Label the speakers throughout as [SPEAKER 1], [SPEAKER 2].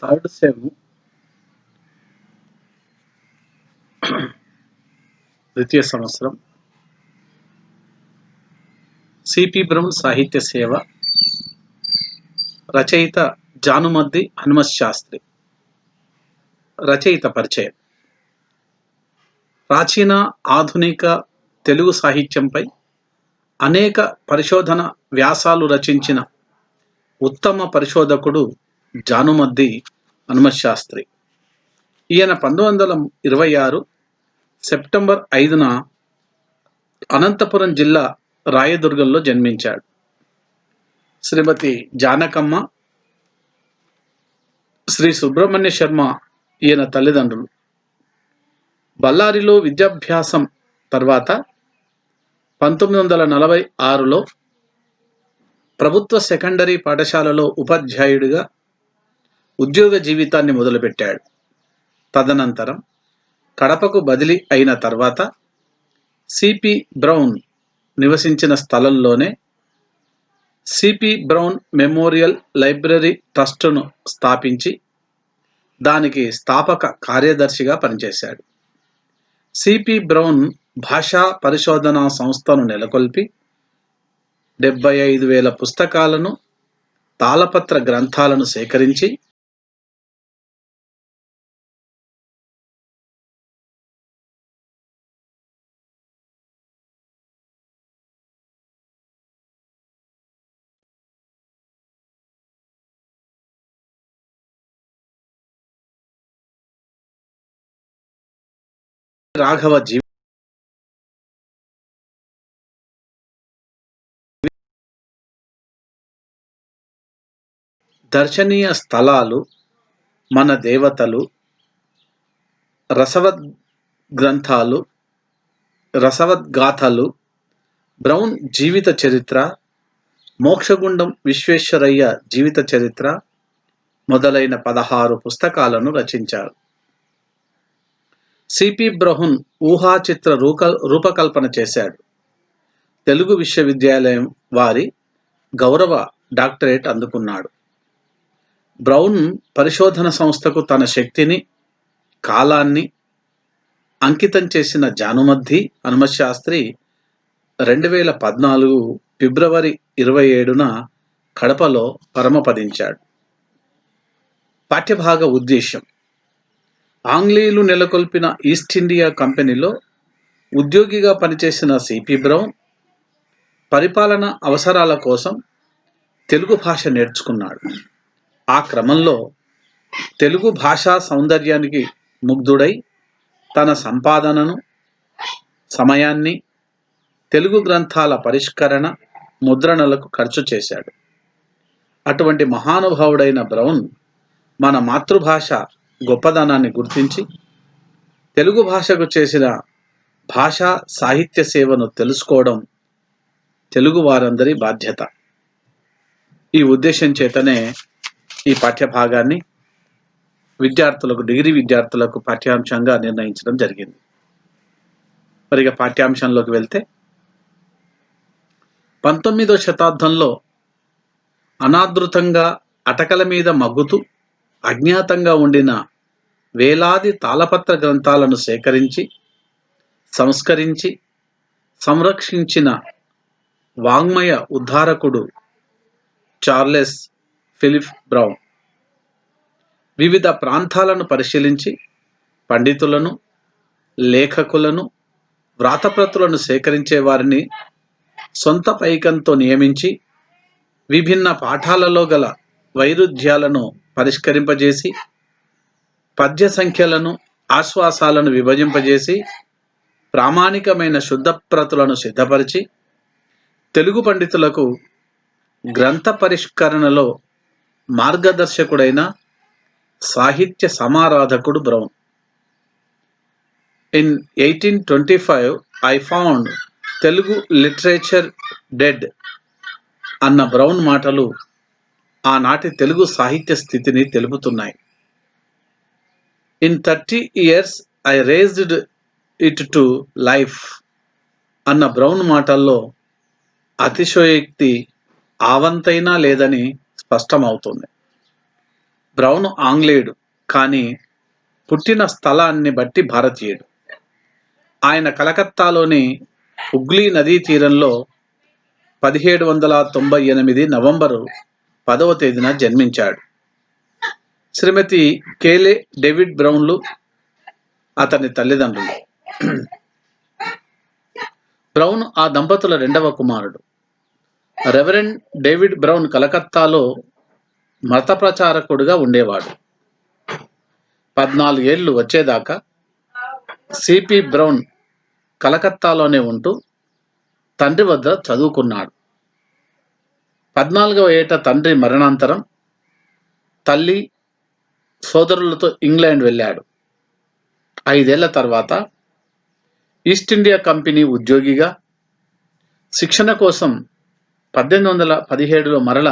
[SPEAKER 1] Third sem ద్వితీయ సంవత్సరం CP brown సాహిత్య సేవ. రచయిత జానుమద్ది హనుమత్ శాస్త్రి. రచయిత పరిచయం. ప్రాచీన ఆధునిక తెలుగు సాహిత్యంపై అనేక పరిశోధన వ్యాసాలు రచించిన ఉత్తమ పరిశోధకుడు జానుమద్ది హనుమత్ శాస్త్రి. ఈయన 1926 సెప్టెంబర్ 5న అనంతపురం జిల్లా రాయదుర్గంలో జన్మించాడు. శ్రీమతి జానకమ్మ, శ్రీ సుబ్రహ్మణ్య శర్మ ఈయన తల్లిదండ్రులు. బళ్ళారిలో విద్యాభ్యాసం తర్వాత 1946లో ప్రభుత్వ సెకండరీ పాఠశాలలో ఉపాధ్యాయుడిగా ఉద్యోగ జీవితాన్ని మొదలుపెట్టాడు. తదనంతరం కడపకు బదిలీ అయిన తర్వాత సిపి బ్రౌన్ నివసించిన స్థలంలోనే సిపి బ్రౌన్ మెమోరియల్ లైబ్రరీ ట్రస్టును స్థాపించి దానికి స్థాపక కార్యదర్శిగా పనిచేశాడు. సిపి బ్రౌన్ భాషా పరిశోధనా సంస్థను నెలకొల్పి 75,000 పుస్తకాలను, తాళపత్ర గ్రంథాలను సేకరించి రాఘవ దర్శనీయ స్థలాలు, మన దేవతలు, రసవద్గాథలు, బ్రౌన్ జీవిత చరిత్ర, మోక్షగుండం విశ్వేశ్వరయ్య జీవిత చరిత్ర మొదలైన 16 పుస్తకాలను రచించారు. సిపి బ్రౌన్ ఊహాచిత్ర రూపకల్పన చేశాడు. తెలుగు విశ్వవిద్యాలయం వారి గౌరవ డాక్టరేట్ అందుకున్నాడు. బ్రౌన్ పరిశోధన సంస్థకు తన శక్తిని, కాలాన్ని అంకితం చేసిన జానుమద్ది హనుమత్ శాస్త్రి 2014 ఫిబ్రవరి 27న కడపలో పరమపదించాడు. పాఠ్యభాగ ఉద్దేశ్యం. ఆంగ్లేయులు నెలకొల్పిన ఈస్ట్ ఇండియా కంపెనీలో ఉద్యోగిగా పనిచేసిన సిపి బ్రౌన్ పరిపాలన అవసరాల కోసం తెలుగు భాష నేర్చుకున్నాడు. ఆ క్రమంలో తెలుగు భాషా సౌందర్యానికి ముగ్ధుడై తన సంపాదనను, సమయాన్ని తెలుగు గ్రంథాల పరిష్కరణ, ముద్రణలకు ఖర్చు చేశాడు. అటువంటి మహానుభావుడైన బ్రౌన్ మన మాతృభాష గొప్పదనాన్ని గుర్తించి తెలుగు భాషకు చేసిన భాషా సాహిత్య సేవను తెలుసుకోవడం తెలుగు వారందరి బాధ్యత. ఈ ఉద్దేశం చేతనే ఈ పాఠ్యభాగాన్ని డిగ్రీ విద్యార్థులకు పాఠ్యాంశంగా నిర్ణయించడం జరిగింది. మరి పాఠ్యాంశంలోకి వెళ్తే, 19వ శతాబ్దంలో అనాదృతంగా అటకల మీద మగ్గుతూ అజ్ఞాతంగా ఉండిన వేలాది తాళపత్ర గ్రంథాలను సేకరించి, సంస్కరించి, సంరక్షించిన వాంగ్మయ ఉద్ధారకుడు చార్లెస్ ఫిలిప్ బ్రౌన్. వివిధ ప్రాంతాలను పరిశీలించి పండితులను, లేఖకులను, వ్రాతప్రతులను సేకరించే వారిని సొంత పైకంతో నియమించి విభిన్న పాఠాలలో గల వైరుధ్యాలను పరిష్కరింపజేసి, పద్య సంఖ్యలను, ఆశ్వాసాలను విభజింపజేసి ప్రామాణికమైన శుద్ధ ప్రతులను సిద్ధపరిచి తెలుగు పండితులకు గ్రంథ పరిష్కరణలో మార్గదర్శకుడైన సాహిత్య సమారాధకుడు Brown. In 1825 I found Telugu literature dead అన్న బ్రౌన్ మాటలు ఆనాటి తెలుగు సాహిత్య స్థితిని తెలుపుతున్నాయి. In 30 years I raised it to life అన్న బ్రౌన్ మాటల్లో అతిశయోక్తి ఆవంతైనా లేదని స్పష్టమవుతుంది. బ్రౌన్ ఆంగ్లేయుడు, కానీ పుట్టిన స్థలాన్ని బట్టి భారతీయుడు. ఆయన కలకత్తాలోని హుగ్లీ నదీ తీరంలో 1798 నవంబరు 10వ తేదీన జన్మించాడు. శ్రీమతి కేలే డేవిడ్ బ్రౌన్లు అతని తల్లిదండ్రులు. బ్రౌన్ ఆ దంపతుల రెండవ కుమారుడు. రెవరెండ్ డేవిడ్ బ్రౌన్ కలకత్తాలో మత ప్రచారకుడుగా ఉండేవాడు. 14 ఏళ్లు వచ్చేదాకా సిపి బ్రౌన్ కలకత్తాలోనే ఉంటూ తండ్రి వద్ద చదువుకున్నాడు. 14వ ఏట తండ్రి మరణాంతరం తల్లి, సోదరులతో ఇంగ్లాండ్ వెళ్ళాడు. 5 ఏళ్ల తర్వాత ఈస్ట్ ఇండియా కంపెనీ ఉద్యోగిగా శిక్షణ కోసం 1817లో మరల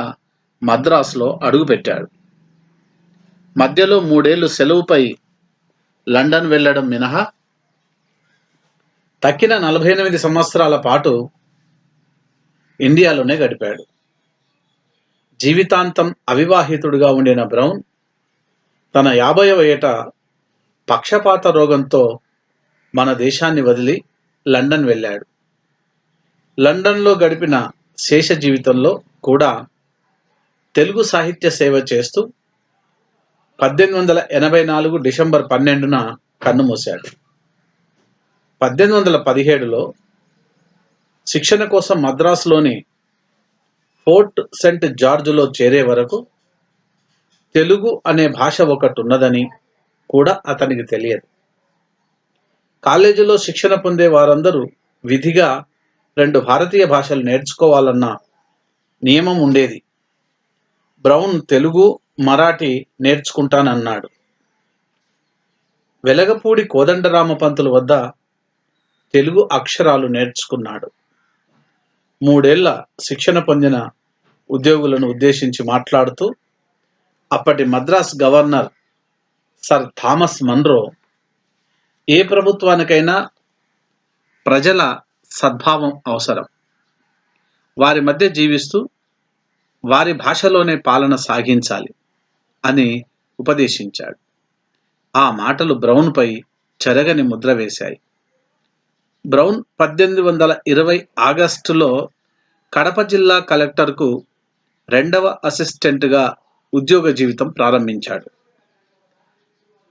[SPEAKER 1] మద్రాసులో అడుగుపెట్టాడు. మధ్యలో 3 ఏళ్లు సెలవుపై లండన్ వెళ్ళడం మినహా తక్కిన 48 సంవత్సరాల పాటు ఇండియాలోనే గడిపాడు. జీవితాంతం అవివాహితుడిగా ఉండిన బ్రౌన్ తన 50వ ఏట పక్షపాత రోగంతో మన దేశాన్ని వదిలి లండన్ వెళ్ళాడు. లండన్లో గడిపిన శేష జీవితంలో కూడా తెలుగు సాహిత్య సేవ చేస్తూ 1884 డిసెంబర్ 12న కన్నుమూశాడు. 1817లో శిక్షణ కోసం మద్రాసులోని ఫోర్ట్ సెంట్ జార్జ్లో చేరే వరకు తెలుగు అనే భాష ఒకటి ఉన్నదని కూడా అతనికి తెలియదు. కాలేజీలో శిక్షణ పొందే వారందరూ విధిగా 2 భారతీయ భాషలు నేర్చుకోవాలన్న నియమం ఉండేది. బ్రౌన్ తెలుగు, మరాఠీ నేర్చుకుంటానన్నాడు. వెలగపూడి కోదండరామ పంతులు వద్ద తెలుగు అక్షరాలు నేర్చుకున్నాడు. 3 ఏళ్ల శిక్షణ పొందిన ఉద్యోగులను ఉద్దేశించి మాట్లాడుతూ అప్పటి Madras governor sir Thomas Munro, ఏ ప్రభుత్వానికైనా ప్రజల సద్భావం అవసరం, వారి మధ్య జీవిస్తూ వారి భాషలోనే పాలన సాగించాలి అని ఉపదేశించాడు. ఆ మాటలు బ్రౌన్పై చెరగని ముద్ర వేశాయి. బ్రౌన్ 1820 ఆగస్టులో కడప జిల్లా కలెక్టర్కు 2వ అసిస్టెంట్గా ఉద్యోగ జీవితం ప్రారంభించాడు.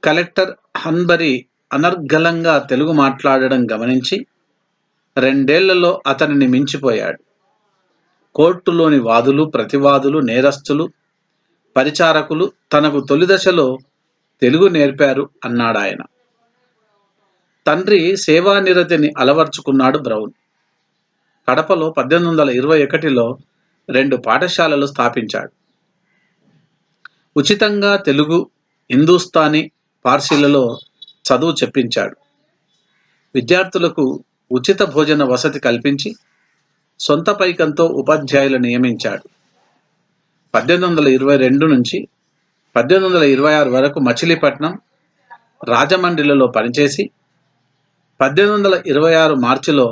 [SPEAKER 1] కలెక్టర్ హన్బరీ అనర్గళంగా తెలుగు మాట్లాడడం గమనించి 2 ఏళ్లలో అతనిని మించిపోయాడు. కోర్టులోని వాదులు, ప్రతివాదులు, నేరస్తులు, పరిచారకులు తనకు తొలి దశలో తెలుగు నేర్పారు అన్నాడాయన. తండ్రి సేవానిరతిని అలవర్చుకున్నాడు బ్రౌన్. కడపలో 1821లో 2 పాఠశాలలు స్థాపించాడు. ఉచితంగా తెలుగు, హిందూస్థానీ, పార్సీలలో చదువు చెప్పించాడు. విద్యార్థులకు ఉచిత భోజన వసతి కల్పించి సొంత పైకంతో ఉపాధ్యాయులు నియమించాడు. 1822 నుంచి 1826 వరకు మచిలీపట్నం, రాజమండ్రిలలో పనిచేసి 1826 మార్చిలో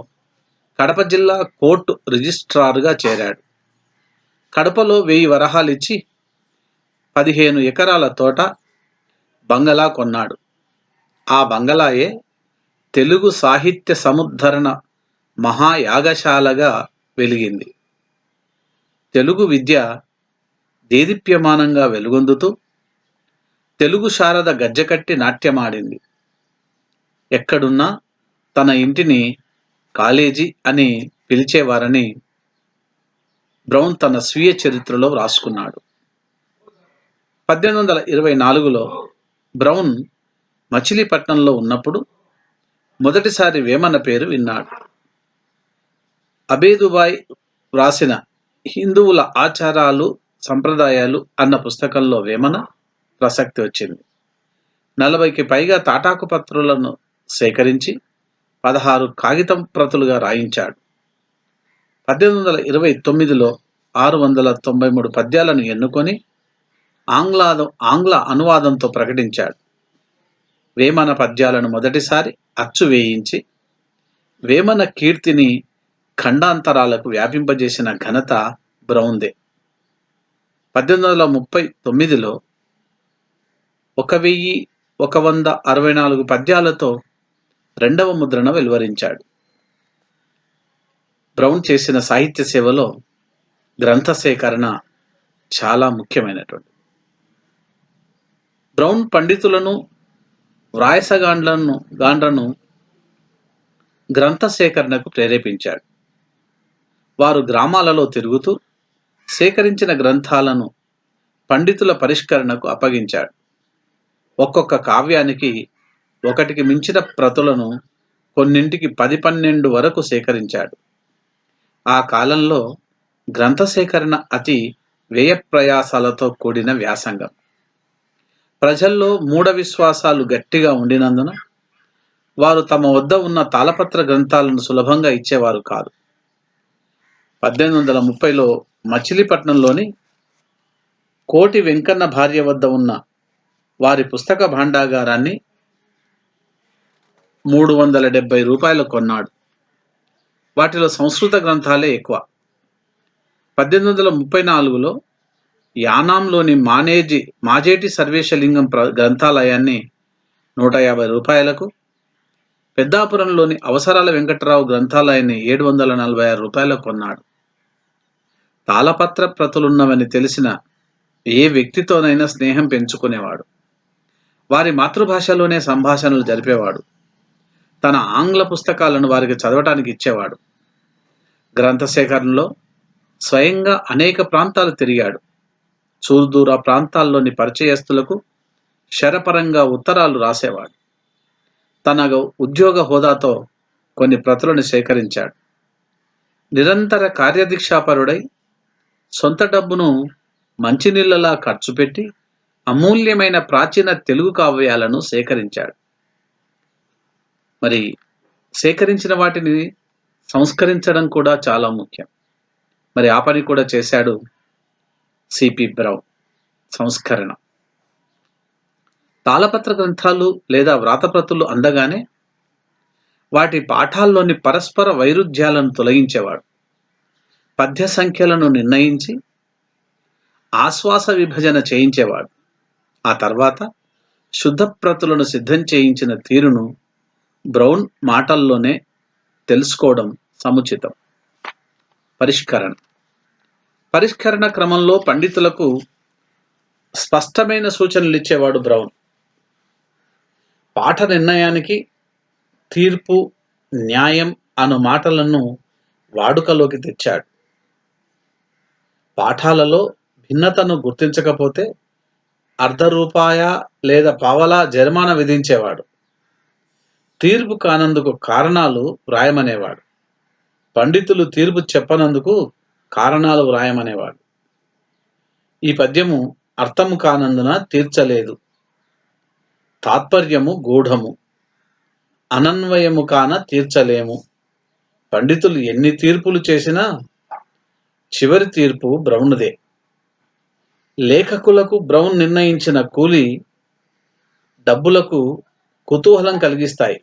[SPEAKER 1] కడప జిల్లా కోర్టు రిజిస్ట్రార్గా చేరాడు. కడపలో 1000 వరహాలిచ్చి 15 ఎకరాల తోట, బంగళా కొన్నాడు. ఆ బంగళాయే తెలుగు సాహిత్య సముద్ధరణ మహాయాగశాలగా వెలిగింది. తెలుగు విద్య దేదీప్యమానంగా వెలుగొందుతూ తెలుగు శారద గజ్జెకట్టి నాట్యమాడింది. ఎక్కడున్నా తన ఇంటిని కాలేజీ అని పిలిచేవారని బ్రౌన్ తన స్వీయ చరిత్రలో వ్రాసుకున్నాడు. 1824లో బ్రౌన్ మచిలీపట్నంలో ఉన్నప్పుడు మొదటిసారి వేమన పేరు విన్నాడు. అబేదుబాయ్ వ్రాసిన హిందువుల ఆచారాలు, సంప్రదాయాలు అన్న పుస్తకంలో వేమన ప్రసక్తి వచ్చింది. 40కి పైగా తాటాకు పత్రులను సేకరించి 16 కాగితం ప్రతులుగా రాయించాడు. 1829లో 693 పద్యాలను ఎన్నుకొని ఆంగ్ల అనువాదంతో ప్రకటించాడు. వేమన పద్యాలను మొదటిసారి అచ్చు వేయించి వేమన కీర్తిని ఖండాంతరాలకు వ్యాపింపజేసిన ఘనత బ్రౌన్దే. 1839లో 1164 పద్యాలతో రెండవ ముద్రణ వెలువరించాడు. బ్రౌన్ చేసిన సాహిత్య సేవలో గ్రంథ సేకరణ చాలా ముఖ్యమైనటువంటి. బ్రౌన్ పండితులను, వ్రాయసగాండ్రను గ్రంథ సేకరణకు ప్రేరేపించాడు. వారు గ్రామాలలో తిరుగుతూ సేకరించిన గ్రంథాలను పండితుల పరిష్కరణకు అప్పగించాడు. ఒక్కొక్క కావ్యానికి ఒకటికి మించిన ప్రతులను కొన్నింటికి 10-12 వరకు సేకరించాడు. ఆ కాలంలో గ్రంథ సేకరణ అతి వ్యయప్రయాసాలతో కూడిన వ్యాసంగం. ప్రజల్లో మూఢ విశ్వాసాలు గట్టిగా ఉండినందున వారు తమ వద్ద ఉన్న తాళపత్ర గ్రంథాలను సులభంగా ఇచ్చేవారు కాదు. 1830లో మచిలీపట్నంలోని కోటి వెంకన్న భార్య వద్ద ఉన్న వారి పుస్తక భాండాగారాన్ని 370 రూపాయలు కొన్నాడు. వాటిలో సంస్కృత గ్రంథాలే ఎక్కువ. 1834లో యానాంలోని మాజేటి సర్వేశలింగం గ్రంథాలయాన్ని 150 రూపాయలకు, పెద్దాపురంలోని అవసరాల వెంకటరావు గ్రంథాలయాన్ని 746 రూపాయలకు కొన్నాడు. తాళపత్ర ప్రతులున్నవని తెలిసిన ఏ వ్యక్తితోనైనా స్నేహం పెంచుకునేవాడు. వారి మాతృభాషలోనే సంభాషణలు జరిపేవాడు. తన ఆంగ్ల పుస్తకాలను వారికి చదవటానికి ఇచ్చేవాడు. గ్రంథ సేకరణలో స్వయంగా అనేక ప్రాంతాలు తిరిగాడు. సుదూర ప్రాంతాల్లోని పరిచయస్తులకు శరపరంగా ఉత్తరాలు రాసేవాడు. తన ఉద్యోగ హోదాతో కొన్ని ప్రతులను సేకరించాడు. నిరంతర కార్యదీక్షాపరుడై సొంత డబ్బును మంచినీళ్ళలా ఖర్చు పెట్టి అమూల్యమైన ప్రాచీన తెలుగు కావ్యాలను సేకరించాడు. మరి సేకరించిన వాటిని సంస్కరించడం కూడా చాలా ముఖ్యం. మరి ఆ పని కూడా చేశాడు సిపి బ్రౌన్. సంస్కరణ. తాళపత్ర గ్రంథాలు లేదా వ్రాతప్రతులు అందగానే వాటి పాఠాల్లోని పరస్పర వైరుధ్యాలను తొలగించేవాడు. పద్య సంఖ్యలను నిర్ణయించి ఆశ్వాస విభజన చేయించేవాడు. ఆ తర్వాత శుద్ధ ప్రతులను సిద్ధం చేయించిన తీరును బ్రౌన్ మాటల్లోనే తెలుసుకోవడం సముచితం. పరిష్కరణ క్రమంలో పండితులకు స్పష్టమైన సూచనలు ఇచ్చేవాడు బ్రౌన్. పాఠ నిర్ణయానికి తీర్పు, న్యాయం అను మాటలను వాడుకలోకి తెచ్చాడు. పాఠాలలో భిన్నతను గుర్తించకపోతే ₹1 లేదా పావలా జరిమానా విధించేవాడు. తీర్పు కానందుకు కారణాలు వ్రాయమనేవాడు. పండితులు తీర్పు చెప్పనందుకు కారణాలు వ్రాయమనేవాడు. ఈ పద్యము అర్థము కానందున తీర్చలేదు, తాత్పర్యము గూఢము, అనన్వయము కాన తీర్చలేము. పండితులు ఎన్ని తీర్పులు చేసినా చివరి తీర్పు బ్రౌన్దే. లేఖకులకు బ్రౌన్ నిర్ణయించిన కూలి డబ్బులకు కుతూహలం కలిగిస్తాయి.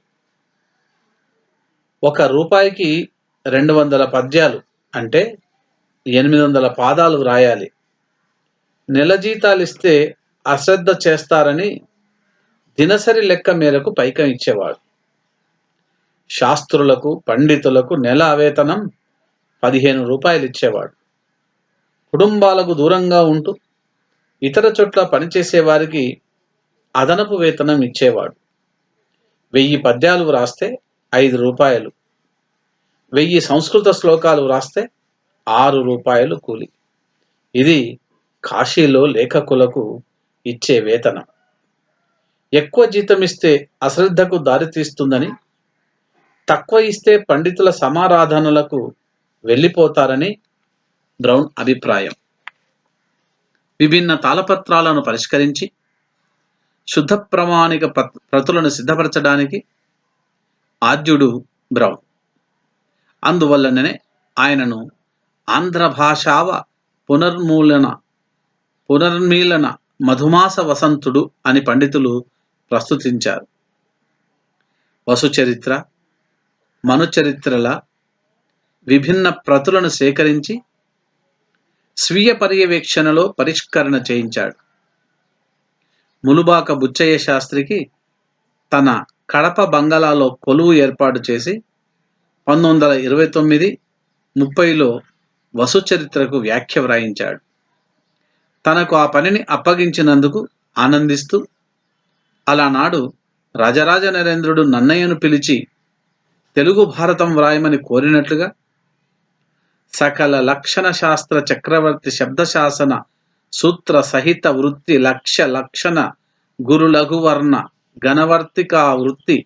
[SPEAKER 1] ₹1కి 200 పద్యాలు అంటే 800 పాదాలు వ్రాయాలి. నెల జీతాలిస్తే అశ్రద్ధ చేస్తారని దినసరి లెక్క మేరకు పైకం ఇచ్చేవాడు. శాస్త్రులకు, పండితులకు నెల వేతనం ₹15 ఇచ్చేవాడు. కుటుంబాలకు దూరంగా ఉంటూ ఇతర చోట్ల పనిచేసే వారికి అదనపు వేతనం ఇచ్చేవాడు. 1000 పద్యాలు వ్రాస్తే ₹5, 1000 సంస్కృత శ్లోకాలు వ్రాస్తే ₹6 కూలి. ఇది కాశీలో లేఖకులకు ఇచ్చే వేతనం. ఎక్కువ జీతం ఇస్తే అశ్రద్ధకు దారితీస్తుందని, తక్కువ ఇస్తే పండితుల సమారాధనలకు వెళ్ళిపోతారని బ్రౌన్ అభిప్రాయం. విభిన్న తాళపత్రాలను పరిష్కరించి శుద్ధ ప్రామాణిక ప్రతులను సిద్ధపరచడానికి ఆద్యుడు బ్రౌన్. అందువల్లనే ఆయనను ఆంధ్ర భాషావ పునర్మీలన మధుమాస వసంతుడు అని పండితులు ప్రస్తుతించారు. వసుచరిత్ర, మనుచరిత్రల విభిన్న ప్రతులను సేకరించి స్వీయ పర్యవేక్షణలో పరిష్కరణ చేయించాడు. ములుబాక బుచ్చయ్య శాస్త్రికి తన కడప బంగళాలో కొలువు ఏర్పాటు చేసి 1929-30లో వసుచరిత్రకు వ్యాఖ్య వ్రాయించాడు. తనకు ఆ పనిని అప్పగించినందుకు ఆనందిస్తూ అలానాడు రాజరాజ నరేంద్రుడు నన్నయ్యను పిలిచి తెలుగు భారతం వ్రాయమని కోరినట్లుగా సకల లక్షణ శాస్త్ర చక్రవర్తి శబ్దశాసన సూత్ర సహిత వృత్తి లక్ష్య లక్షణ గురు లఘువర్ణ గణవర్తికా వృత్తి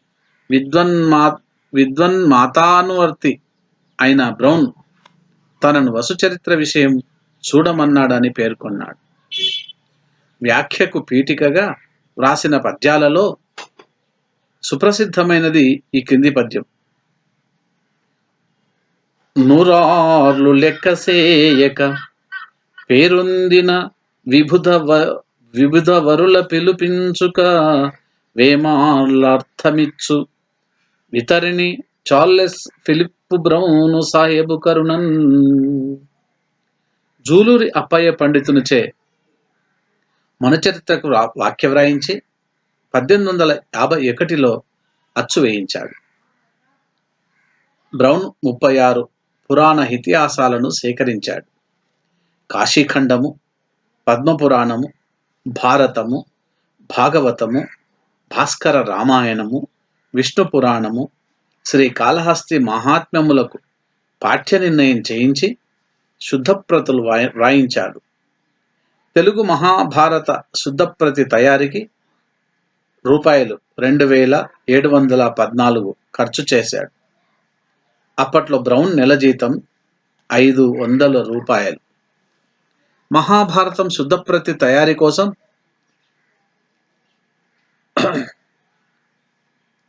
[SPEAKER 1] విద్వన్మాతానువర్తి అయిన బ్రౌన్ తనను వసుచరిత్ర విషయం చూడమన్నాడని పేర్కొన్నాడు. వ్యాఖ్యకు పీఠికగా వ్రాసిన పద్యాలలో సుప్రసిద్ధమైనది ఈ క్రింది పద్యం. నూరార్లు లెక్కసేయక పేరొందిన విబుధ వరుల పిలుపించుక వేమార్లర్థమిచ్చు వితరిణి చార్లెస్ ఫిలిప్ బ్రౌను సాహెబు కరుణన్. జూలూరి అప్పయ్య పండితునిచే మనచరిత్రకు వాక్య వ్రాయించి 1851లో అచ్చు వేయించాడు. బ్రౌన్ 36 పురాణ ఇతిహాసాలను సేకరించాడు. కాశీఖండము, పద్మపురాణము, భారతము, భాగవతము, భాస్కర రామాయణము, విష్ణు పురాణము, శ్రీకాళహస్తి మహాత్మ్యములకు పాఠ్య నిర్ణయం చేయించి శుద్ధప్రతులు వ్రాయించాడు. తెలుగు మహాభారత శుద్ధప్రతి తయారీకి రూపాయలు 2714 ఖర్చు చేశాడు. అప్పట్లో బ్రౌన్ నెల జీతం 500 రూపాయలు. మహాభారతం శుద్ధప్రతి తయారీ కోసం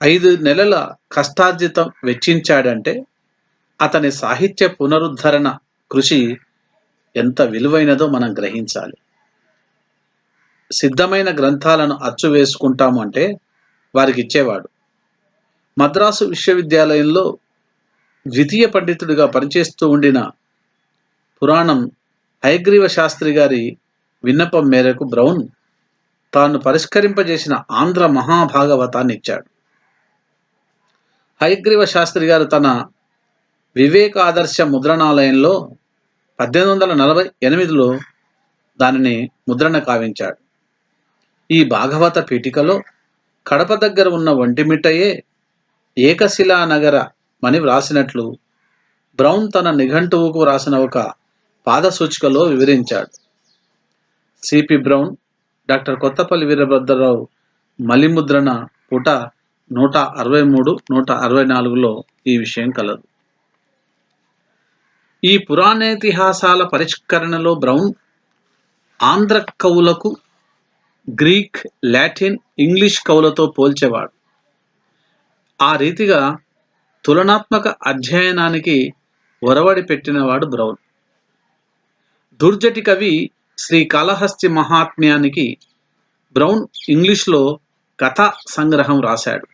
[SPEAKER 1] 5 నెలల కష్టార్జితం వెచ్చించాడంటే అతని సాహిత్య పునరుద్ధరణ కృషి ఎంత విలువైనదో మనం గ్రహించాలి. సిద్ధమైన గ్రంథాలను అచ్చు వేసుకుంటాము అంటే వారికి ఇచ్చేవాడు. మద్రాసు విశ్వవిద్యాలయంలో ద్వితీయ పండితుడిగా పనిచేస్తూ ఉండిన పురాణం హయగ్రీవ శాస్త్రి గారి విన్నపం మేరకు బ్రౌన్ తాను పరిష్కరింపజేసిన ఆంధ్ర మహాభాగవతాన్ని ఇచ్చాడు. హయగ్రీవ శాస్త్రి గారు తన వివేకాదర్శ ముద్రణాలయంలో 1848లో దానిని ముద్రణ కావించాడు. ఈ భాగవత పీఠికలో కడప దగ్గర ఉన్న ఒంటిమిట్టయే ఏకశిలా నగరమని వ్రాసినట్లు బ్రౌన్ తన నిఘంటువుకు వ్రాసిన ఒక పాదసూచికలో వివరించాడు. CP Brown, doctor Kothapalli Veerabhadrarao మలిముద్రణ పుట 163, 164లో ఈ విషయం కలదు. ఈ పురాణేతిహాసాల పరిష్కరణలో బ్రౌన్ ఆంధ్ర కవులకు గ్రీక్, లాటిన్, ఇంగ్లీష్ కవులతో పోల్చేవాడు. ఆ రీతిగా తులనాత్మక అధ్యయనానికి ఒరవడి పెట్టినవాడు బ్రౌన్. దుర్జటి కవి శ్రీకాళహస్తి మహాత్మ్యానికి బ్రౌన్ ఇంగ్లీష్లో కథా సంగ్రహం రాశాడు.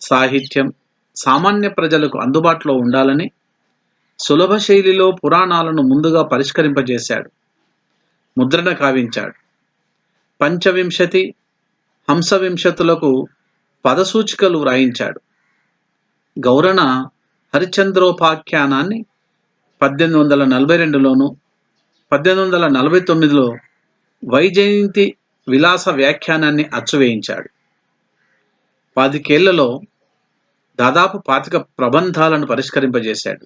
[SPEAKER 1] సాహిత్యం సామాన్య ప్రజలకు అందుబాటులో ఉండాలని సులభ శైలిలో పురాణాలను ముందుగా పరిష్కరింపజేశాడు. ముద్రణ కావించాడు. పంచవింశతి, హంసవింశతులకు పదసూచికలు వ్రాయించాడు. గౌరణ హరిశ్చంద్రోపాఖ్యానాన్ని 1842లోను 1849లో వైజయంతి విలాస వ్యాఖ్యానాన్ని అచ్చువేయించాడు. 10 ఏళ్లలో దాదాపు 25 ప్రబంధాలను పరిష్కరింపజేశాడు.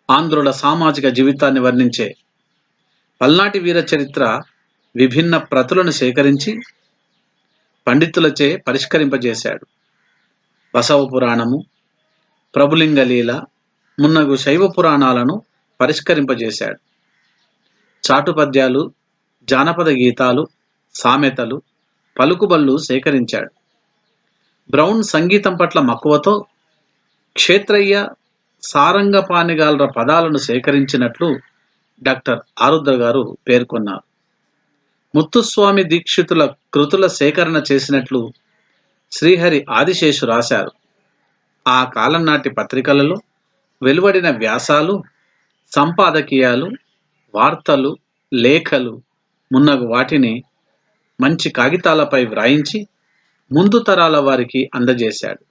[SPEAKER 1] ఆంధ్రుల సామాజిక జీవితాన్ని వర్ణించే పల్నాటి వీర చరిత్ర విభిన్న ప్రతులను సేకరించి పండితులచే పరిష్కరింపజేశాడు. బసవ పురాణము, ప్రభులింగలీల మున్నగు శైవ పురాణాలను పరిష్కరింపజేశాడు. చాటుపద్యాలు, జానపద గీతాలు, సామెతలు, పలుకుబళ్ళు సేకరించాడు. బ్రౌన్ సంగీతం పట్ల మక్కువతో క్షేత్రయ్య, సారంగపాణిగాల్ర పదాలను సేకరించినట్లు డాక్టర్ ఆరుద్ర గారు పేర్కొన్నారు. ముత్తుస్వామి దీక్షితుల కృతుల సేకరణ చేసినట్లు శ్రీహరి ఆదిశేషు రాశారు. ఆ కాలం నాటి పత్రికలలో వెలువడిన వ్యాసాలు, సంపాదకీయాలు, వార్తలు, లేఖలు మున్నగు వాటిని మంచి కాగితాలపై వ్రాయించి ముందు తరాల వారికి అందజేశాడు.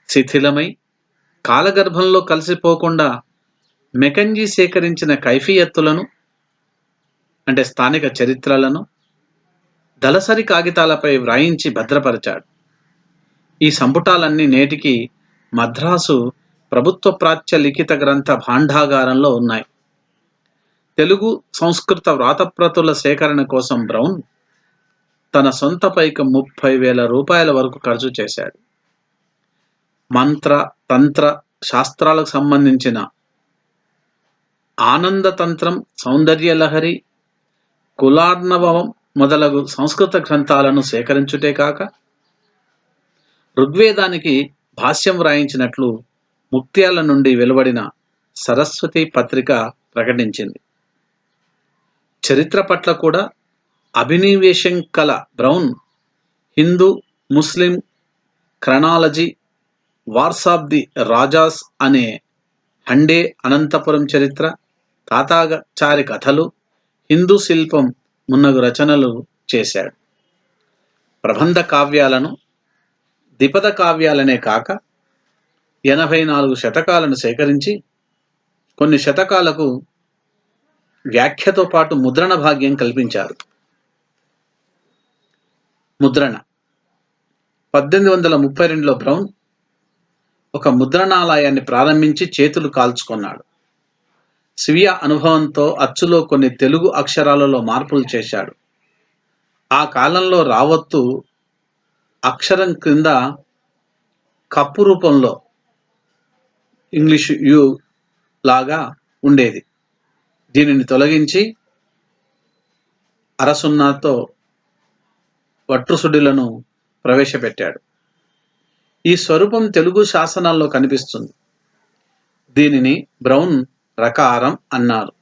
[SPEAKER 1] శిథిలమై కాలగర్భంలో కలిసిపోకుండా మెకంజీ సేకరించిన కైఫియత్తులను అంటే స్థానిక చరిత్రలను దళసరి కాగితాలపై వ్రాయించి భద్రపరిచాడు. ఈ సంపుటాలన్నీ నేటికి మద్రాసు ప్రభుత్వ ప్రాచ్య లిఖిత గ్రంథ భాండాగారంలో ఉన్నాయి. తెలుగు సంస్కృత వ్రాతప్రతుల సేకరణ కోసం బ్రౌన్ తన సొంత పైకం 30,000 రూపాయల వరకు ఖర్చు చేశాడు. మంత్ర తంత్ర శాస్త్రాలకు సంబంధించిన ఆనందతంత్రం, సౌందర్యలహరి, కులార్ణవం మొదలగు సంస్కృత గ్రంథాలను సేకరించుటే కాక ఋగ్వేదానికి భాష్యం వ్రాయించినట్లు ముక్త్యాల నుండి వెలువడిన సరస్వతి పత్రిక ప్రకటించింది. చరిత్ర పట్ల కూడా అభినివేశం కల Brown Hindu, Muslim chronology, wars of the Rajas అనే హండే అనంతపురం చరిత్ర, తాతాచారి కథలు, హిందూ శిల్పం మున్నగు రచనలు చేశాడు. ప్రబంధ కావ్యాలను, ద్విపద కావ్యాలనే కాక 84 శతకాలను సేకరించి కొన్ని శతకాలకు వ్యాఖ్యతో పాటు ముద్రణ భాగ్యం కల్పించారు. ముద్రణ 1832లో బ్రౌన్ ఒక ముద్రణాలయాన్ని ప్రారంభించి చేతులు కాల్చుకున్నాడు. స్వీయ అనుభవంతో అచ్చులో కొన్ని తెలుగు అక్షరాలలో మార్పులు చేశాడు. ఆ కాలంలో రావత్తు అక్షరం క్రింద కప్పు రూపంలో ఇంగ్లీషు యు లాగా ఉండేది. దీనిని తొలగించి అరసున్నాతో వట్రుసుడిలను ప్రవేశపెట్టాడు. ఈ స్వరూపం తెలుగు శాసనాల్లో కనిపిస్తుంది. దీనిని బ్రౌన్ రకారం అన్నారు.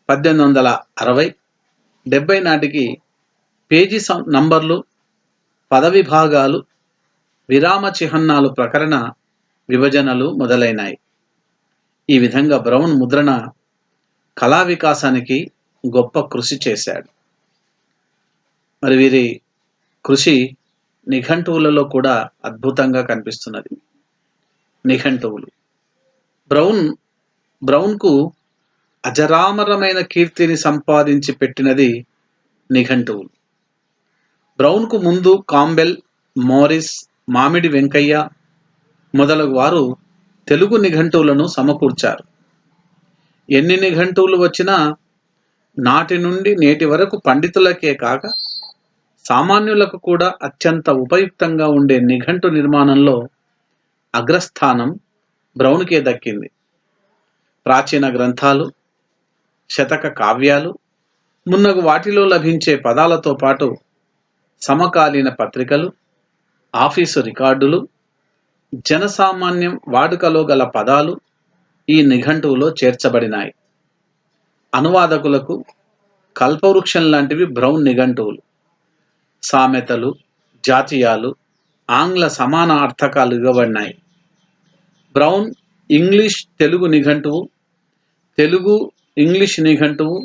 [SPEAKER 1] 1860-70 నాటికి పేజీ నంబర్లు, పదవిభాగాలు, విరామ చిహ్నాలు, ప్రకరణ విభజనలు మొదలైనాయి. ఈ విధంగా బ్రౌన్ ముద్రణ కళా వికాసానికి గొప్ప కృషి చేశాడు. మరి వీరి కృషి నిఘంటువులలో కూడా అద్భుతంగా కనిపిస్తున్నది. నిఘంటువులు బ్రౌన్కు అజరామరమైన కీర్తిని సంపాదించి పెట్టినది నిఘంటువులు. బ్రౌన్కు ముందు కాంబెల్, మోరిస్, మామిడి వెంకయ్య మొదలగు వారు తెలుగు నిఘంటువులను సమకూర్చారు. ఎన్ని నిఘంటువులు వచ్చినా నాటి నుండి నేటి వరకు పండితులకే కాక సామాన్యులకు కూడా అత్యంత ఉపయుక్తంగా ఉండే నిఘంటు నిర్మాణంలో అగ్రస్థానం బ్రౌన్కే దక్కింది. ప్రాచీన గ్రంథాలు, శతక కావ్యాలు మున్నగు వాటిలో లభించే పదాలతో పాటు సమకాలీన పత్రికలు, ఆఫీసు రికార్డులు, జనసామాన్యం వాడుకలో గల పదాలు ఈ నిఘంటువులో చేర్చబడినాయి. అనువాదకులకు కల్పవృక్షం లాంటివి బ్రౌన్ నిఘంటువులు. సామెతలు, జాతీయాలు, ఆంగ్ల సమాన అర్థకాలు ఇవ్వబడినాయి. బ్రౌన్ ఇంగ్లీష్ తెలుగు నిఘంటువు, తెలుగు ఇంగ్లీష్ నిఘంటువు,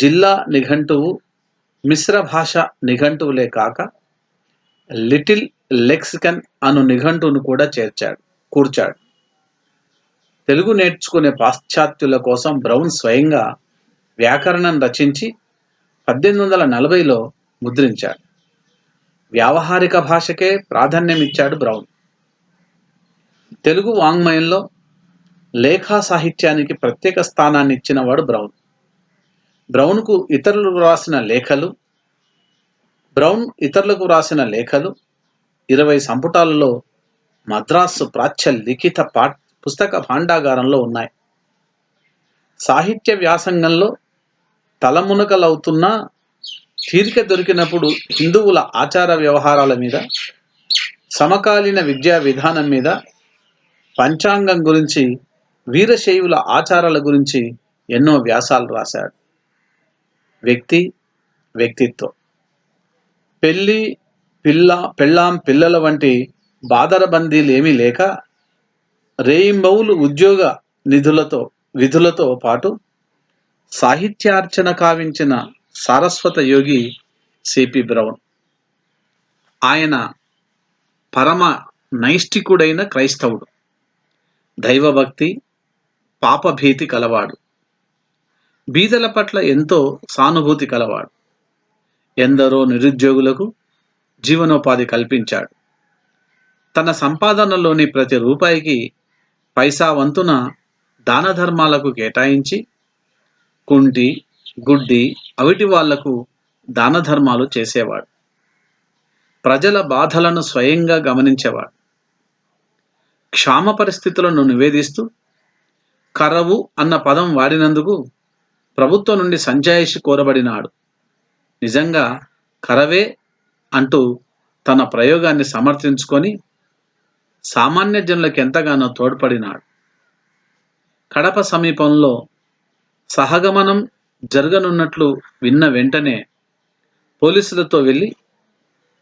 [SPEAKER 1] జిల్లా నిఘంటువు, మిశ్ర భాష నిఘంటువులే కాక లిటిల్ లెక్సికన్ అను నిఘంటువును కూడా కూర్చాడు. తెలుగు నేర్చుకునే పాశ్చాత్యుల కోసం బ్రౌన్ స్వయంగా వ్యాకరణం రచించి 1840లో ముద్రించాడు. వ్యావహారిక భాషకే ప్రాధాన్యమిచ్చాడు బ్రౌన్. తెలుగు వాంగ్మయంలో లేఖా సాహిత్యానికి ప్రత్యేక స్థానాన్ని ఇచ్చినవాడు బ్రౌన్. బ్రౌన్ ఇతరులకు రాసిన లేఖలు 20 సంపుటాలలో మద్రాసు ప్రాచ్య లిఖిత పుస్తక భాండాగారంలో ఉన్నాయి. సాహిత్య వ్యాసంగంలో తలమునకలవుతున్నా తీరిక దొరికినప్పుడు హిందువుల ఆచార వ్యవహారాల మీద, సమకాలీన విద్యా విధానం మీద, పంచాంగం గురించి, వీరశైవుల ఆచారాల గురించి ఎన్నో వ్యాసాలు రాశాడు. వ్యక్తిత్వం, పెళ్ళాం పిల్లల వంటి బాదరబందీలు ఏమీ లేక రేయింబౌలు ఉద్యోగ విధులతో పాటు సాహిత్యార్చన కావించిన సారస్వత యోగి సిపి బ్రౌన్. ఆయన పరమ నైష్ఠికుడైన క్రైస్తవుడు, దైవభక్తి, పాపభీతి కలవాడు, బీదల పట్ల ఎంతో సానుభూతి కలవాడు, ఎందరో నిరుద్యోగులకు జీవనోపాధి కల్పించాడు. తన సంపాదనలోని ప్రతి రూపాయికి పైసా వంతున దాన ధర్మాలకు కేటాయించి కుంటి, గుడ్డి, అవిటి వాళ్లకు దాన ధర్మాలు చేసేవాడు. ప్రజల బాధలను స్వయంగా గమనించేవాడు. క్షామ పరిస్థితులను నివేదిస్తూ కరవు అన్న పదం వాడినందుకు ప్రభుత్వం నుండి సంజాయిషి కోరబడినాడు. నిజంగా కరవే అంటూ తన ప్రయోగాన్ని సమర్థించుకొని సామాన్య జనులకు ఎంతగానో తోడ్పడినాడు. కడప సమీపంలో సహగమనం జరగనున్నట్లు విన్న వెంటనే పోలీసులతో వెళ్ళి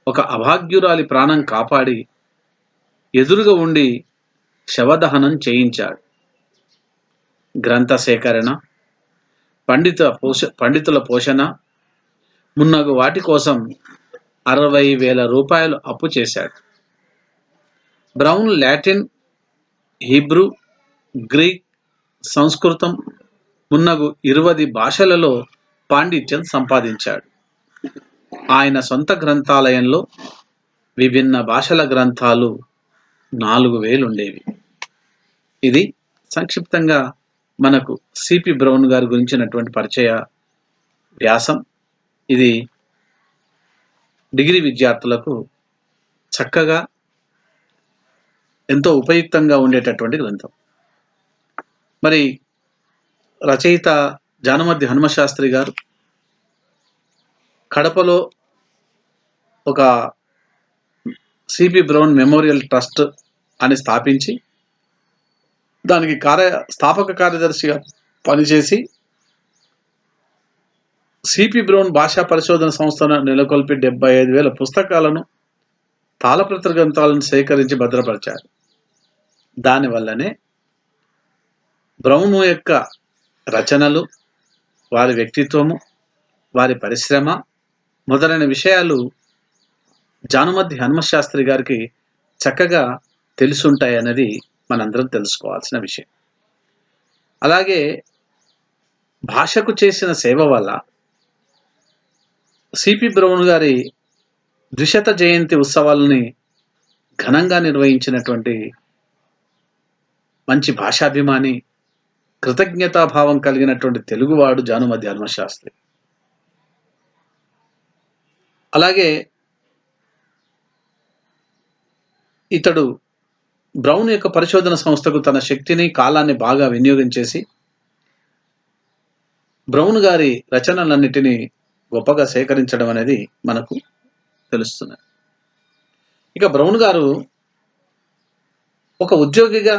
[SPEAKER 1] ఒక అభాగ్యురాలి ప్రాణం కాపాడి ఎదురుగా ఉండి శవదహనం చేయించాడు. గ్రంథ సేకరణ, పండితుల పోషణ మున్నగు వాటి కోసం 60,000 రూపాయలు అప్పు చేశాడు. బ్రౌన్ లాటిన్, హీబ్రూ, గ్రీక్, సంస్కృతం మున్నగు 20 భాషలలో పాండిత్యం సంపాదించాడు. ఆయన సొంత గ్రంథాలయంలో విభిన్న భాషల గ్రంథాలు 4,000 ఉండేవి. ఇది సంక్షిప్తంగా మనకు సిపి బ్రౌన్ గారి గురించినటువంటి పరిచయ వ్యాసం. ఇది డిగ్రీ విద్యార్థులకు చక్కగా ఎంతో ఉపయుక్తంగా ఉండేటటువంటి గ్రంథం. మరి రచయిత జానమద్ది హనుమశాస్త్రి గారు కడపలో ఒక సిపి బ్రౌన్ మెమోరియల్ ట్రస్ట్ అని స్థాపించి దానికి స్థాపక కార్యదర్శిగా పనిచేసి సిపి బ్రౌన్ భాషా పరిశోధన సంస్థను నెలకొల్పి 75,000 పుస్తకాలను, తాళపత్ర గ్రంథాలను సేకరించి భద్రపరిచారు. దానివల్లనే బ్రౌన్ యొక్క రచనలు, వారి వ్యక్తిత్వము, వారి పరిశ్రమ మొదలైన విషయాలు జానమద్ది హనుమశాస్త్రి గారికి చక్కగా తెలుసుంటాయన్నది మనందరం తెలుసుకోవాల్సిన విషయం. అలాగే భాషకు చేసిన సేవ వల్ల సిపి బ్రౌన్ గారి 200వ జయంతి ఉత్సవాలని ఘనంగా నిర్వహించినటువంటి మంచి భాషాభిమాని, కృతజ్ఞతాభావం కలిగినటువంటి తెలుగువాడు జానమద్ది హనుమశాస్త్రి. అలాగే ఇతడు బ్రౌన్ యొక్క పరిశోధన సంస్థకు తన శక్తిని, కాలాన్ని బాగా వినియోగం చేసి బ్రౌన్ గారి రచనలన్నిటినీ గొప్పగా సేకరించడం అనేది మనకు తెలుస్తున్నది. ఇక బ్రౌన్ గారు ఒక ఉద్యోగిగా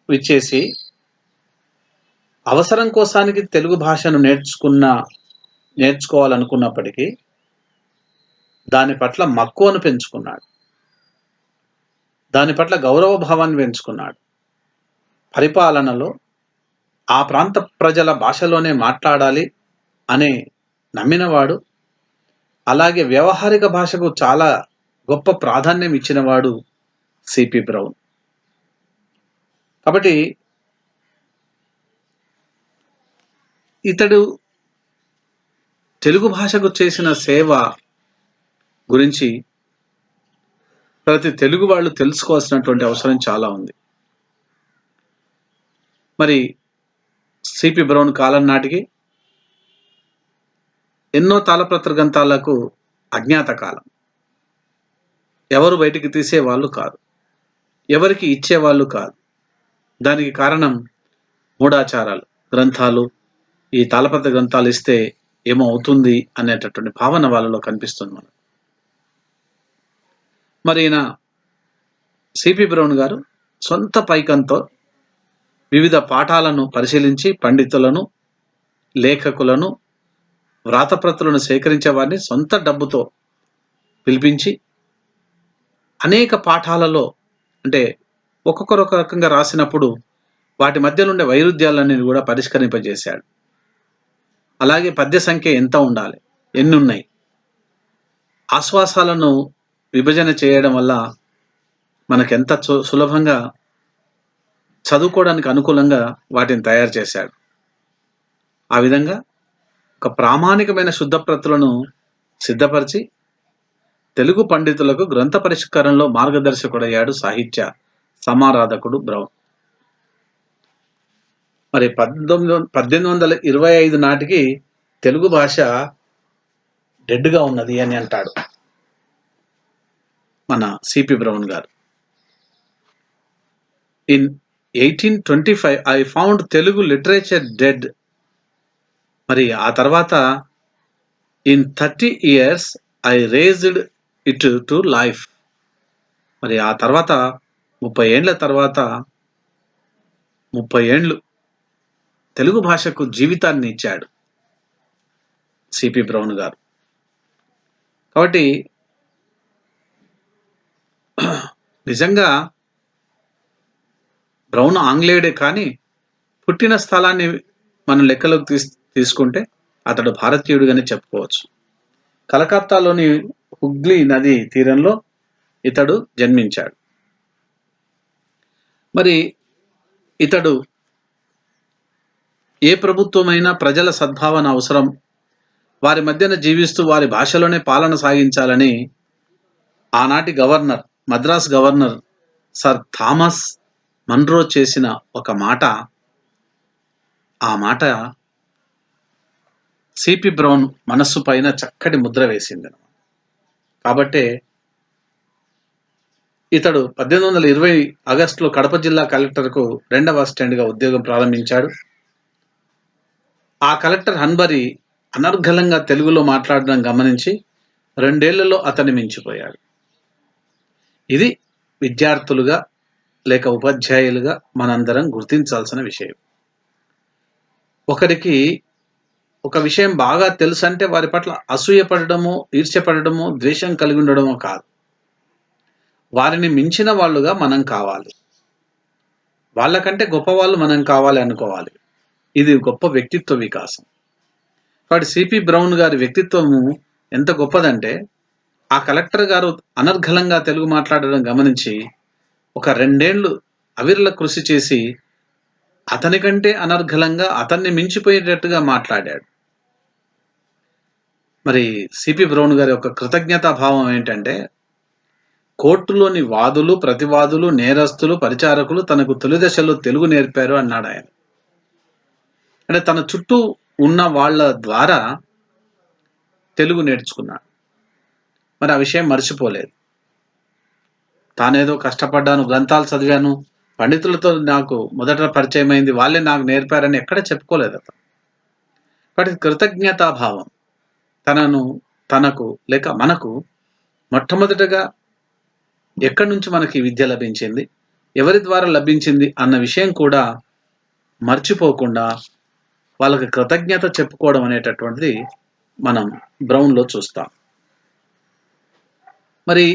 [SPEAKER 1] విచ్చేసి అవసరం కోసానికి తెలుగు భాషను నేర్చుకోవాలనుకున్నప్పటికీ దాని పట్ల మక్కువను పెంచుకున్నాడు. దాని పట్ల గౌరవ భావాన్ని పెంచుకున్నాడు. పరిపాలనలో ఆ ప్రాంత ప్రజల భాషలోనే మాట్లాడాలి అనే నమ్మినవాడు. అలాగే వ్యవహారిక భాషకు చాలా గొప్ప ప్రాధాన్యం ఇచ్చినవాడు సిపి బ్రౌన్. కాబట్టి ఇతడు తెలుగు భాషకు చేసిన సేవ గురించి ప్రతి తెలుగు వాళ్ళు తెలుసుకోవాల్సినటువంటి అవసరం చాలా ఉంది. మరి సిపి బ్రౌన్ కాలం నాటికి ఎన్నో తాళపత్ర గ్రంథాలకు అజ్ఞాత కాలం. ఎవరు బయటికి తీసేవాళ్ళు కాదు, ఎవరికి ఇచ్చేవాళ్ళు కాదు. దానికి కారణం మూఢాచారాలు. గ్రంథాలు, ఈ తాళపత్ర గ్రంథాలు ఇస్తే ఏమో అవుతుంది అనేటటువంటి భావన వాళ్ళలో కనిపిస్తుంది మనకు. మరి ఈయన సిపి బ్రౌన్ గారు సొంత పైకంతో వివిధ పాఠాలను పరిశీలించి పండితులను, లేఖకులను, వ్రాతప్రతులను సేకరించే వారిని సొంత డబ్బుతో పిలిపించి అనేక పాఠాలలో, అంటే ఒక్కొక్కరు ఒక రకంగా రాసినప్పుడు వాటి మధ్యలో ఉండే వైరుధ్యాలన్నీ కూడా పరిష్కరింపజేశాడు. అలాగే పద్య సంఖ్య ఎంత ఉండాలి, ఎన్నున్నాయి. ఆశ్వాసాలను విభజన చేయడం వల్ల మనకెంత సులభంగా చదువుకోవడానికి అనుకూలంగా వాటిని తయారు చేశాడు. ఆ విధంగా ఒక ప్రామాణికమైన శుద్ధ ప్రతులను సిద్ధపరిచి తెలుగు పండితులకు గ్రంథ పరిష్కారంలో మార్గదర్శకుడయ్యాడు సాహిత్య సమారాధకుడు బ్రౌన్. మరి 1825 నాటికి తెలుగు భాష డెడ్గా ఉన్నది అని అంటాడు మన సిపి బ్రౌన్ గారు. In 1825 I found Telugu literature dead. మరి ఆ తర్వాత in 30 years I raised it to life. మరి ఆ తర్వాత 30 ఏండ్ల తర్వాత 30 ఏండ్లు తెలుగు భాషకు జీవితాన్ని ఇచ్చాడు సిపి బ్రౌన్ గారు. కాబట్టి నిజంగా బ్రౌన్ ఆంగ్లేయుడే, కానీ పుట్టిన స్థలాన్ని మనం లెక్కలోకి తీసుకుంటే అతడు భారతీయుడిగానే చెప్పుకోవచ్చు. కలకత్తాలోని హుగ్లీ నది తీరంలో ఇతడు జన్మించాడు. మరి ఇతడు ఏ ప్రభుత్వమైనా ప్రజల సద్భావన అవసరం, వారి మధ్యన జీవిస్తూ వారి భాషలోనే పాలన సాగించాలని ఆనాటి governor, Madras governor sir Thomas Munro చేసిన ఒక మాట, ఆ మాట సిపి బ్రౌన్ మనస్సు పైన చక్కటి ముద్ర వేసింది. కాబట్టే ఇతడు 1820 ఆగస్టులో కడప జిల్లా కలెక్టర్కు 2వ అసిస్టెంట్గా ఉద్యోగం ప్రారంభించాడు. ఆ కలెక్టర్ హన్బరి అనర్గళంగా తెలుగులో మాట్లాడడం గమనించి 2 ఏళ్లలో అతన్ని మించిపోయాడు. ఇది విద్యార్థులుగా లేక ఉపాధ్యాయులుగా మనందరం గుర్తించాల్సిన విషయం. ఒకరికి ఒక విషయం బాగా తెలుసు అంటే వారి పట్ల అసూయపడడము, ఈర్ష్యపడడము, ద్వేషం కలిగి ఉండడమో కాదు, వారిని మించిన వాళ్ళుగా మనం కావాలి. వాళ్ళకంటే గొప్పవాళ్ళు మనం కావాలి అనుకోవాలి. ఇది గొప్ప వ్యక్తిత్వ వికాసం. కాబట్టి సిపి బ్రౌన్ గారి వ్యక్తిత్వము ఎంత గొప్పదంటే, ఆ కలెక్టర్ గారు అనర్గళంగా తెలుగు మాట్లాడడం గమనించి ఒక 2 ఏళ్ళు అవిరళ కృషి చేసి అతని కంటే అనర్గళంగా, అతన్ని మించిపోయేటట్టుగా మాట్లాడాడు. మరి సిపి బ్రౌన్ గారి యొక్క కృతజ్ఞతా భావం ఏంటంటే, కోర్టులోని వాదులు, ప్రతివాదులు, నేరస్తులు, పరిచారకులు తనకు తొలి దశలో తెలుగు నేర్పారు అన్నాడు ఆయన. అంటే తన చుట్టూ ఉన్న వాళ్ళ ద్వారా తెలుగు నేర్చుకున్నాడు. మరి ఆ విషయం మర్చిపోలేదు. తానేదో కష్టపడ్డాను, గ్రంథాలు చదివాను, పండితులతో నాకు మొదట పరిచయం అయింది, వాళ్ళే నాకు నేర్పారని ఎక్కడ చెప్పుకోలేదు అతను. కాబట్టి కృతజ్ఞతాభావం తనకు లేక మనకు మొట్టమొదటగా ఎక్కడి నుంచి మనకి విద్య లభించింది, ఎవరి ద్వారా లభించింది అన్న విషయం కూడా మర్చిపోకుండా వాళ్ళకి కృతజ్ఞత చెప్పుకోవడం అనేటటువంటిది మనం బ్రౌన్లో చూస్తాం. మరి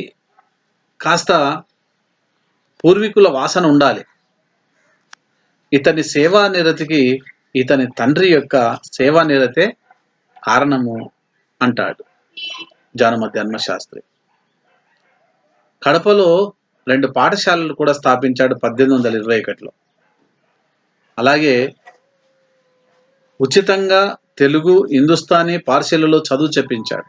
[SPEAKER 1] కాస్త పూర్వీకుల వాసన ఉండాలి. ఇతని సేవా నిరతికి ఇతని తండ్రి యొక్క సేవా నిరతే కారణము అంటాడు జానమతి హన్మశాస్త్రి. కడపలో 2 పాఠశాలలు కూడా స్థాపించాడు 1821లో. అలాగే ఉచితంగా తెలుగు, హిందుస్థానీ, పార్సీలలో చదువు చెప్పించాడు.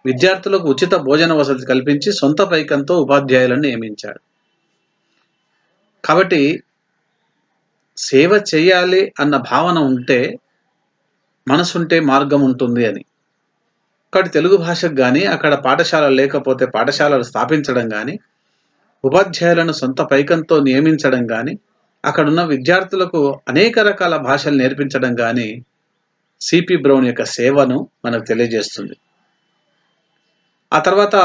[SPEAKER 1] విద్యార్థులకు ఉచిత భోజన వసతి కల్పించి సొంత పైకంతో ఉపాధ్యాయులను నియమించాడు. కాబట్టి సేవ చేయాలి అన్న భావన ఉంటే, మనసుంటే మార్గం ఉంటుంది అని. కాబట్టి తెలుగు భాషకు కానీ, అక్కడ పాఠశాలలు లేకపోతే పాఠశాలలు స్థాపించడం కానీ, ఉపాధ్యాయులను సొంత పైకంతో నియమించడం కానీ, అక్కడున్న విద్యార్థులకు అనేక రకాల భాషలు నేర్పించడం కానీ సిపి బ్రౌన్ యొక్క సేవను మనకు తెలియజేస్తుంది. ఆ తర్వాత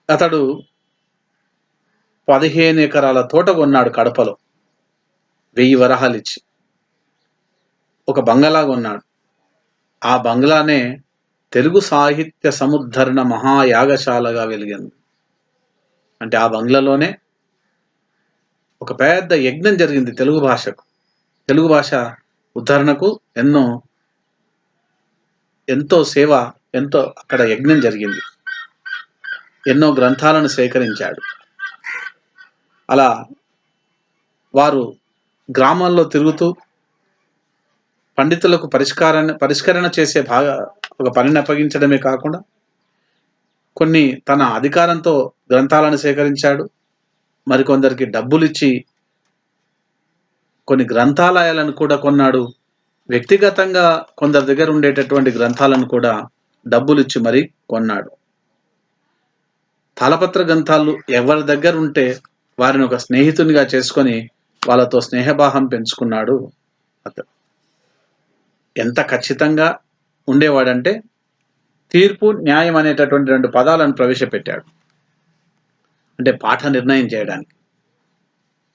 [SPEAKER 1] అతడు 15 ఎకరాల తోట కొన్నాడు కడపలో, 1000 వరహాలు ఇచ్చి. ఒక బంగళా కొన్నాడు. ఆ బంగ్లానే తెలుగు సాహిత్య సముద్ధరణ మహాయాగశాలగా వెలిగింది. అంటే ఆ బంగ్లాలోనే ఒక పెద్ద యజ్ఞం జరిగింది తెలుగు భాషకు, తెలుగు భాష ఉద్ధరణకు. ఎన్నో ఎంతో సేవ, ఎంతో అక్కడ యజ్ఞం జరిగింది. ఎన్నో గ్రంథాలను సేకరించాడు. అలా వారు గ్రామాల్లో తిరుగుతూ పండితులకు పరిష్కరణ చేసే ఒక పనిని అప్పగించడమే కాకుండా కొన్ని తన అధికారంతో గ్రంథాలను సేకరించాడు. మరికొందరికి డబ్బులిచ్చి కొన్ని గ్రంథాలయాలను కూడా కొన్నాడు. వ్యక్తిగతంగా కొందరి దగ్గర ఉండేటటువంటి గ్రంథాలను కూడా డబ్బులిచ్చి మరీ కొన్నాడు. తాళపత్ర గ్రంథాలు ఎవరి దగ్గర ఉంటే వారిని ఒక స్నేహితునిగా చేసుకొని వాళ్ళతో స్నేహభావం పెంచుకున్నాడు అతడు. ఎంత ఖచ్చితంగా ఉండేవాడంటే తీర్పు, న్యాయం అనేటటువంటి 2 పదాలను ప్రవేశపెట్టాడు. అంటే పాఠ నిర్ణయం చేయడానికి.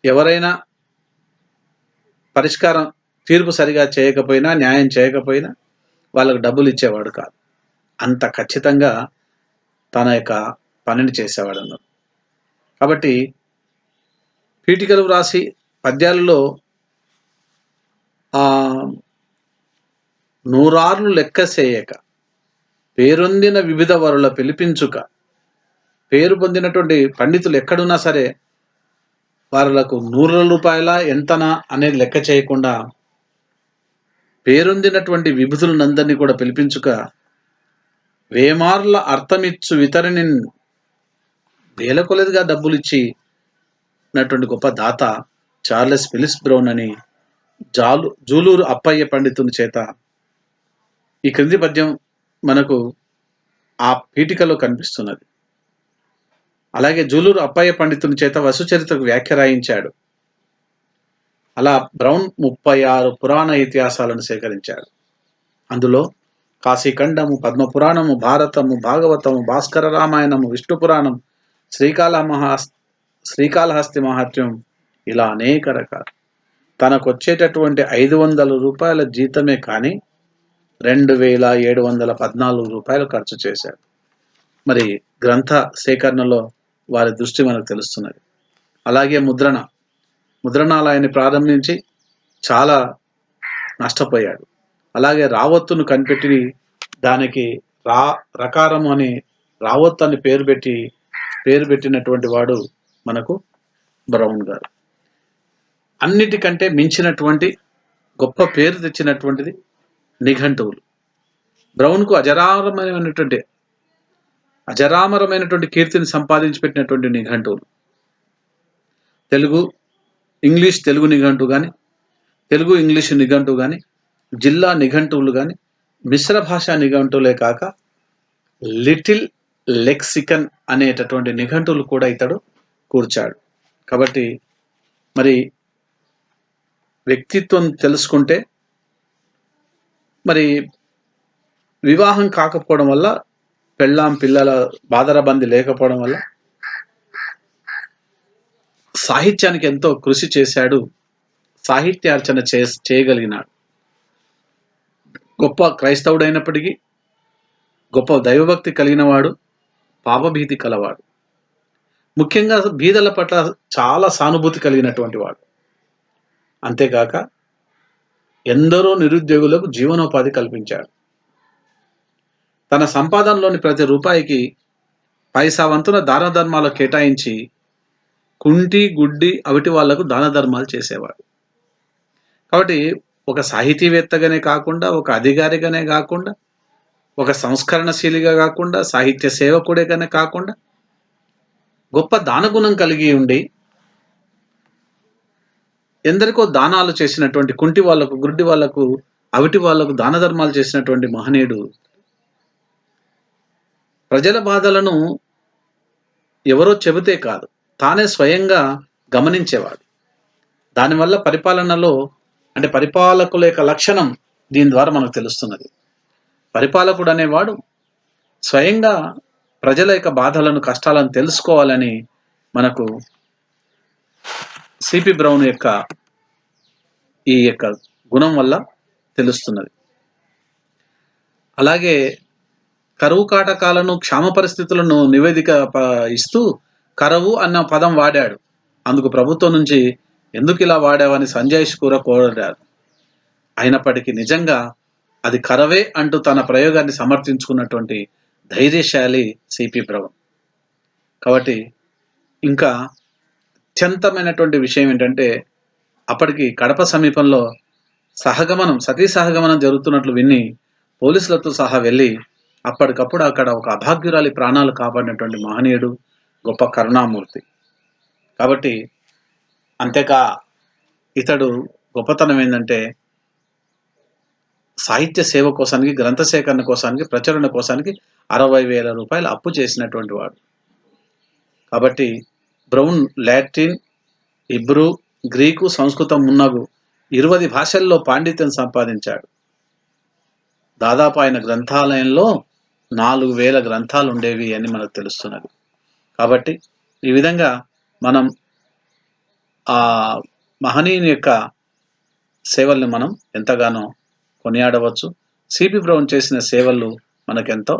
[SPEAKER 1] ఎవరైనా తీర్పు సరిగా చేయకపోయినా, న్యాయం చేయకపోయినా వాళ్ళకు డబ్బులు ఇచ్చేవాడు కాదు. అంత ఖచ్చితంగా తన యొక్క పనిని చేసేవాడు అన్నారు. కాబట్టి పీఠికలు వ్రాసి పద్యాలలో నూరార్లు లెక్క చేయక పేరొందిన వివిధ వరుల పిలిపించుక, పేరు పొందినటువంటి పండితులు ఎక్కడున్నా సరే వారులకు 100 రూపాయల ఎంతనా అనేది లెక్క చేయకుండా పేరొందినటువంటి విభుతులందరినీ కూడా పిలిపించుక, వేమార్ల అర్థమిచ్చు వితరణి వేల కొలదిగా డబ్బులిచ్చి ఉన్నటువంటి గొప్ప దాత చార్లెస్ ఫిలిప్స్ బ్రౌన్ అని జూలూరు అప్పయ్య పండితుని చేత ఈ క్రింది పద్యం మనకు ఆ పీఠికలో కనిపిస్తున్నది. అలాగే జూలూరు అప్పయ్య పండితుని చేత వసుచరిత్రకు వ్యాఖ్య రాయించాడు. అలా బ్రౌన్ 36 పురాణ ఇతిహాసాలను సేకరించాడు. అందులో కాశీఖండము, పద్మపురాణము, భారతము, భాగవతము, భాస్కర రామాయణము, విష్ణు పురాణం, శ్రీకాళహస్తి మహాత్మ్యం, ఇలా అనేక రకాలు. తనకు వచ్చేటటువంటి 500 రూపాయల జీతమే కానీ 2714 రూపాయలు ఖర్చు చేశాడు. మరి గ్రంథ సేకరణలో వారి దృష్టి మనకు తెలుస్తున్నది. అలాగే ముద్రణాలయాన్ని ప్రారంభించి చాలా నష్టపోయాడు. అలాగే రావత్తును కనిపెట్టి దానికి రకారము అని రావత్తు అని పేరు పెట్టినటువంటి వాడు మనకు బ్రౌన్ గారు. అన్నిటికంటే మించినటువంటి గొప్ప పేరు తెచ్చినటువంటిది నిఘంటువులు. బ్రౌన్కు అజరామరమైనటువంటి కీర్తిని సంపాదించి పెట్టినటువంటి నిఘంటువులు. తెలుగు నిఘంటువు కానీ, తెలుగు ఇంగ్లీషు నిఘంటువు కానీ, జిల్లా నిఘంటువులు కానీ, మిశ్ర భాషా నిఘంటువులే కాక లిటిల్ లెక్సికన్ అనేటటువంటి నిఘంటువులు కూడా ఇతడు కూర్చాడు. కాబట్టి మరి వ్యక్తిత్వం తెలుసుకుంటే, మరి వివాహం కాకపోవడం వల్ల, పిల్లల బాదరబంది లేకపోవడం వల్ల సాహిత్యానికి ఎంతో కృషి చేశాడు. సాహిత్యార్చన చేయగలిగినాడు. గొప్ప క్రైస్తవుడైనప్పటికీ గొప్ప దైవభక్తి కలిగిన వాడు, పాపభీతి కలవాడు. ముఖ్యంగా బీదల పట్ల చాలా సానుభూతి కలిగినటువంటి వాడు. అంతేకాక ఎందరో నిరుద్యోగులకు జీవనోపాధి కల్పించాడు. తన సంపాదనలోని ప్రతి రూపాయికి పైసా వంతున దాన ధర్మాలు కేటాయించి కుంటి, గుడ్డి, అవిటి వాళ్లకు దాన ధర్మాలు చేసేవాడు. కాబట్టి ఒక సాహితీవేత్తగానే కాకుండా, ఒక అధికారిగానే కాకుండా, ఒక సంస్కరణశీలిగా కాకుండా, సాహిత్య సేవకుడిగానే కాకుండా, గొప్ప దానగుణం కలిగి ఉండి ఎందరికో దానాలు చేసినటువంటి, కుంటి వాళ్లకు, గుడ్డి వాళ్లకు, అవిటి వాళ్లకు దాన ధర్మాలు చేసినటువంటి మహనీయుడు. ప్రజల బాధలను ఎవరో చెబితే కాదు, తానే స్వయంగా గమనించేవాడు. దానివల్ల పరిపాలనలో పరిపాలకుల యొక్క లక్షణం దీని ద్వారా మనకు తెలుస్తున్నది. పరిపాలకుడు అనేవాడు స్వయంగా ప్రజల యొక్క బాధలను, కష్టాలను తెలుసుకోవాలని మనకు సిపి బ్రౌన్ యొక్క ఈ యొక్క గుణం వల్ల తెలుస్తున్నది. అలాగే కరువు కాటకాలను, క్షామ పరిస్థితులను నివేదిక ఇస్తూ కరువు అన్న పదం వాడాడు. అందుకు ప్రభుత్వం నుంచి ఎందుకు ఇలా వాడావని సంజయ్ షూర కోరాడు. అయినప్పటికీ నిజంగా అది కరవే అంటూ తన ప్రయోగాన్ని సమర్థించుకున్నటువంటి ధైర్యశాలి సిపి బ్రౌన్. కాబట్టి ఇంకా అత్యంతమైనటువంటి విషయం ఏంటంటే, అప్పటికి కడప సమీపంలో సతీ సహగమనం జరుగుతున్నట్లు విని పోలీసులతో సహా వెళ్ళి అప్పటికప్పుడు అక్కడ ఒక అభాగ్యురాలి ప్రాణాలు కాపాడినటువంటి మహనీయుడు, గొప్ప కరుణామూర్తి. కాబట్టి అంతేకా ఇతడు గొప్పతనం ఏందంటే, సాహిత్య సేవ కోసానికి, గ్రంథ సేకరణ కోసానికి, ప్రచురణ కోసానికి 60,000 రూపాయలు అప్పు చేసినటువంటి వాడు. కాబట్టి బ్రౌన్ లాటిన్, హీబ్రూ, గ్రీకు, సంస్కృతం మున్నగు 20 భాషల్లో పాండిత్యం సంపాదించాడు. దాదాపు ఆయన గ్రంథాలయంలో 4,000 గ్రంథాలు ఉండేవి అని మనకు తెలుస్తున్నది. కాబట్టి ఈ విధంగా మనం ఆ మహనీయుని యొక్క సేవల్ని మనం ఎంతగానో కొనియాడవచ్చు. సిపి బ్రౌన్ చేసిన సేవలు మనకెంతో